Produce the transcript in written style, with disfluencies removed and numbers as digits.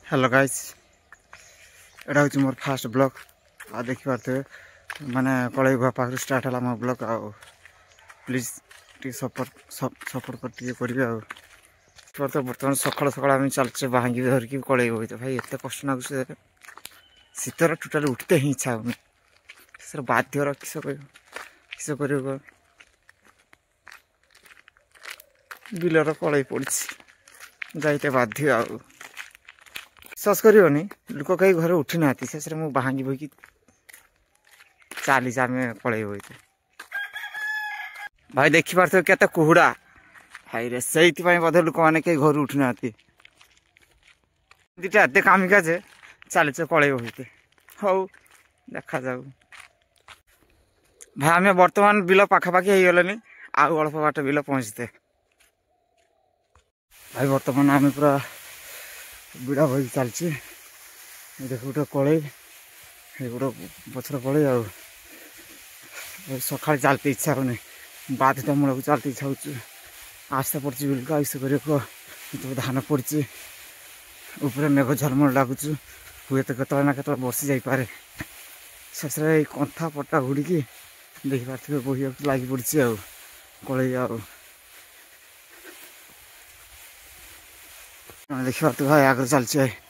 hello guys एटा हूँ मोर fast blog आ देखि पारथे माने कलई गुहा पाखर स्टार्ट है मोर ब्लॉग आ प्लीज टी सपोर्ट कर करेंगे आ तो बर्तमान सकाल सकाल आम चलचे बांगी धरिकी कलई गई भाई एत कष्ट लगुच शीतर टोटाल उठते ही इच्छा होनी सर बाध्यर किस कर बिलर कलई पड़ी जाइते बाध्य आ विश्वास करनी लोक कहीं घर उठी ना शेष में बांगी बोईकि चली आम पलई बोई भाई देखी पार्थ के कुहुड़ा भाई रे से बोधे लोक मैंने कहीं घर उठी ना दीटा एत कामिका जे चलीचे पलई बोईते हौ देखा जाऊ भाई आम बर्तमान बिल पाखापाखि हो गले आउ अल्प बाट बिल पहुँचते भाई बर्तमान आम पूरा बिड़ा बोई चलची देख गोटे कलई गोटे पचर कलई आ सका चलते इच्छा होनी बाधित मूल चलते इच्छा हो आस्ते पड़ी बिल्कुल आयुष कर धान पड़ी ऊपर मेघ झलमल लगुच हुए तो कत ना कत बसी जापे शेष कंथा पटा घुड़की देखी पारे बोहिया लगी पड़ी आ कलई आ देखी पारे भाई आगे चलचे